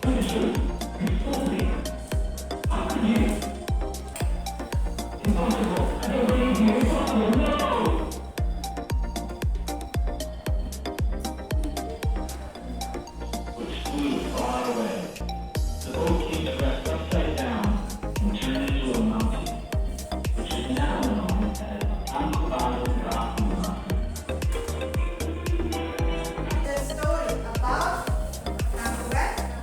The story about Angkatan.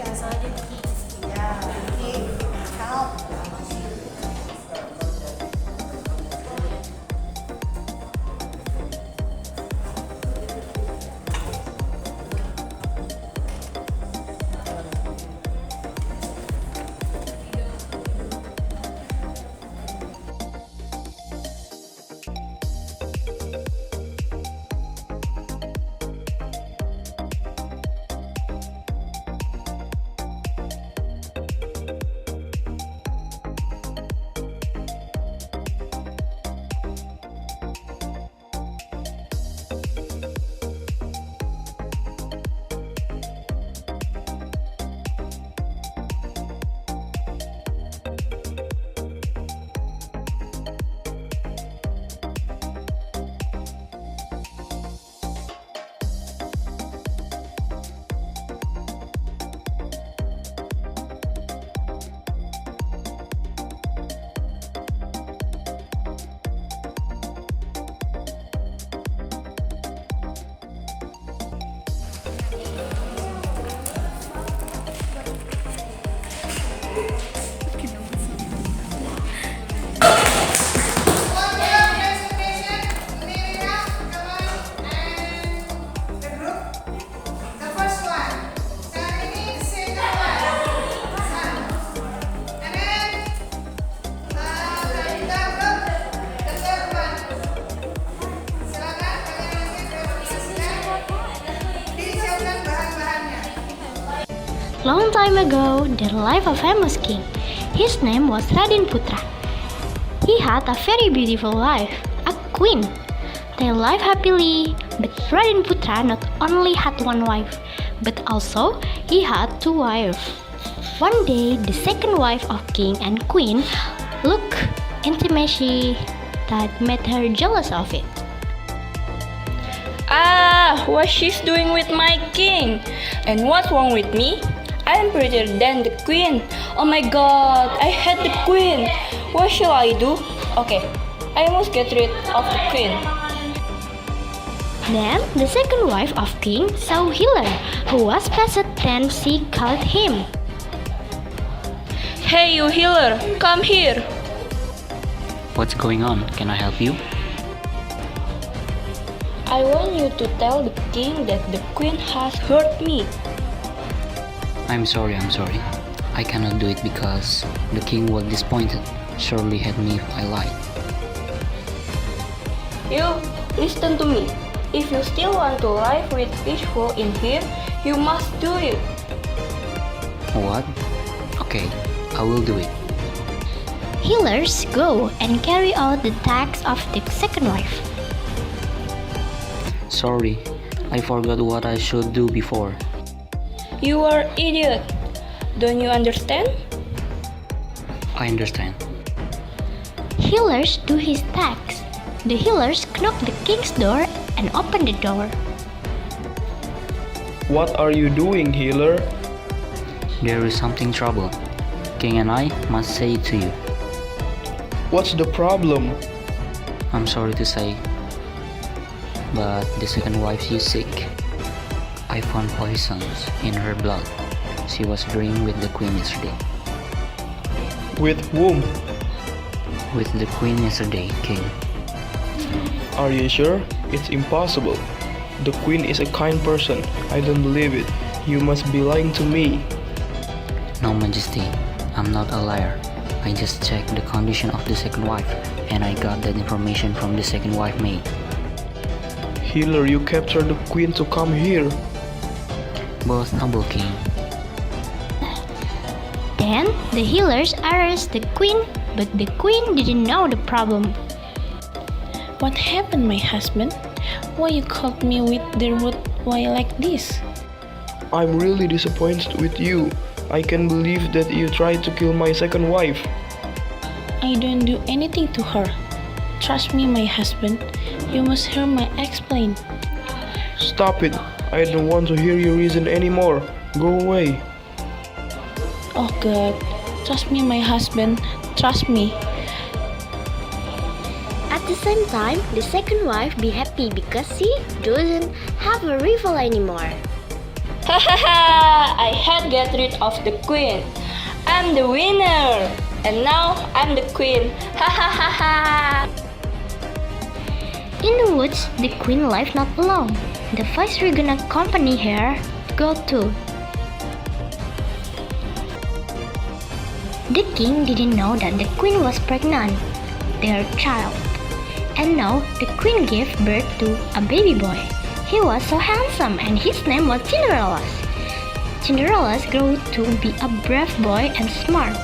asal aja ya, help. Long time ago, there lived a famous king. His name was Raden Putra. He had a very beautiful wife, a queen. They lived happily, but Raden Putra not only had one wife, but also he had two wives. One day, the second wife of king and queen looked intimacy that made her jealous of it. What she's doing with my king? And what's wrong with me? I am prettier than the queen. Oh my god, I hate the queen. What shall I do? Okay, I must get rid of the queen. Then the second wife of king saw Hiller, who was past, then she called him. Hey you healer, come here. What's going on? Can I help you? I want you to tell the king that the queen has hurt me. I'm sorry. I cannot do it because the king was disappointed. Surely had me if I lied. You, listen to me. If you still want to live with peaceful in here, you must do it. What? Okay, I will do it. Healers go and carry out the task of the second wife. Sorry, I forgot what I should do before. You are idiot. Don't you understand? I understand. Healers do his task. The healers knock the king's door and open the door. What are you doing, healer? There is something trouble. King and I must say it to you. What's the problem? I'm sorry to say, but the second wife is sick. I found poisons in her blood. She was drinking with the queen yesterday. With whom? With the queen yesterday, king. Are you sure? It's impossible. The queen is a kind person. I don't believe it. You must be lying to me. No, Majesty, I'm not a liar. I just checked the condition of the second wife, and I got that information from the second wife maid. Healer, you captured the queen to come here. Both noble king. Then the healers arrest the queen, but the queen didn't know the problem. What happened, my husband? Why you called me with the rude way like this? I'm really disappointed with you. I can't believe that you tried to kill my second wife. I don't do anything to her. Trust me, my husband. You must hear my explain. Stop it. I don't want to hear your reason anymore. Go away. Oh God, trust me, my husband. Trust me. At the same time, the second wife be happy because she doesn't have a rival anymore. Ha ha ha! I had get rid of the queen. I'm the winner. And now I'm the queen. Ha ha ha ha! In the woods, the queen lived not alone. The viceroy gonna accompany her go too. The king didn't know that the queen was pregnant, their child. And now the queen gave birth to a baby boy. He was so handsome and his name was Cinderella. Cinderella grew to be a brave boy and smart.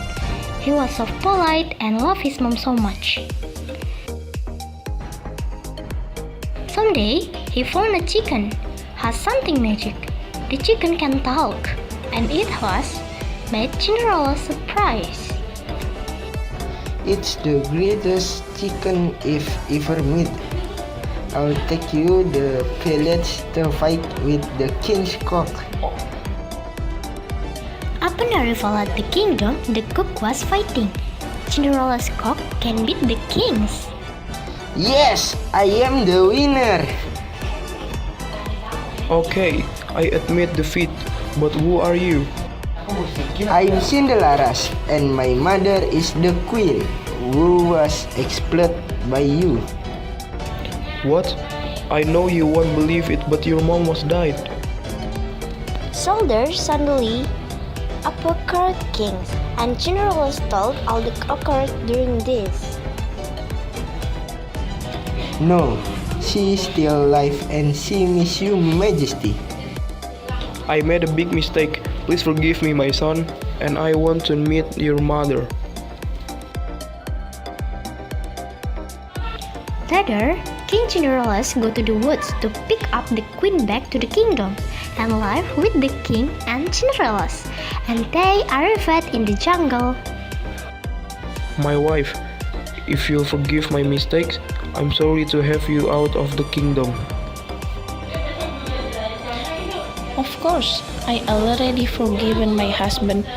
He was so polite and loved his mom so much. Someday, he found a chicken has something magic. The chicken can talk, and it was made Cinderella surprised. It's the greatest chicken if ever made. I'll take you the village to fight with the king's cock. Upon arrival at the kingdom, the cook was fighting. Cinderella's cock can beat the king's. Yes, I am the winner. Okay, I admit defeat, but who are you? I'm Cinderella and my mother is the queen who was exploited by you. What? I know you won't believe it, but your mom was died. Soldiers suddenly occurred kings, and Cinderella told all that occurred during this. No, she is still alive and she miss you, Majesty. I made a big mistake. Please forgive me, my son, and I want to meet your mother. Later, King Cinderella go to the woods to pick up the queen back to the kingdom and live with the king and Cinderella, and they arrived in the jungle. My wife, if you'll forgive my mistakes, I'm sorry to have you out of the kingdom. Of course, I already forgiven my husband.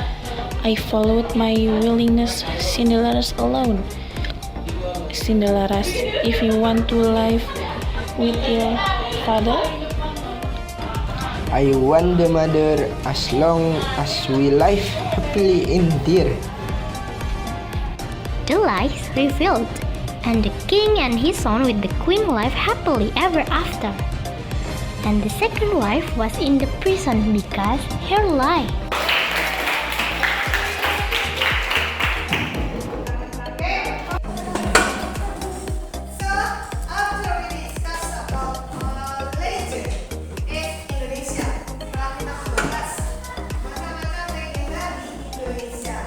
I followed my willingness, Cinderella alone. Cinderella, if you want to live with your father, I want the mother as long as we live happily in there. The lies revealed, and the king and his son with the queen lived happily ever after. And the second wife was in the prison because her lie. So, after we discuss about legend in Indonesia, setelah kita membahas macam-macam legenda di Indonesia.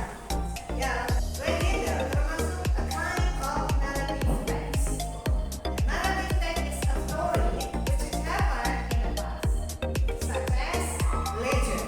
Ya, legenda termasuk a kind of narrative text. Narrative text is a story which has happened in the past, such as legend.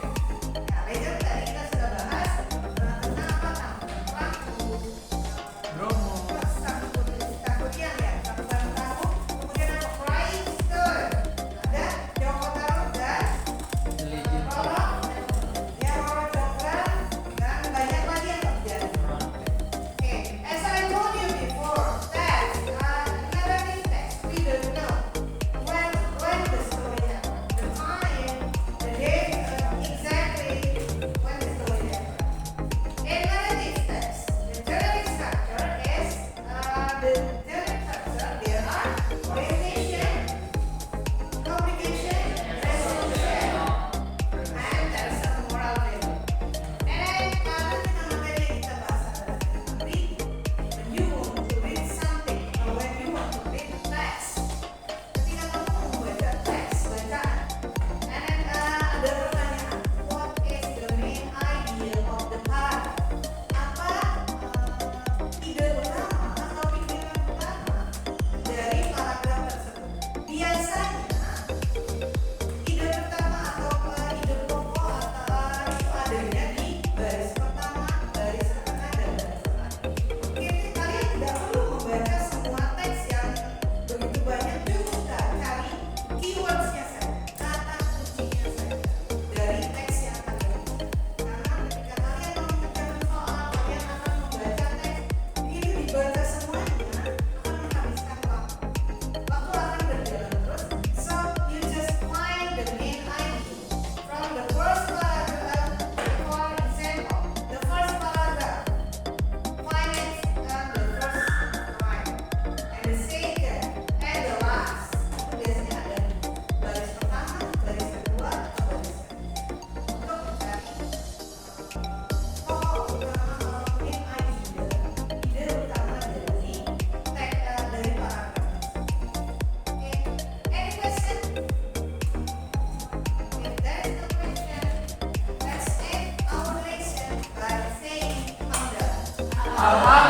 Hal-hal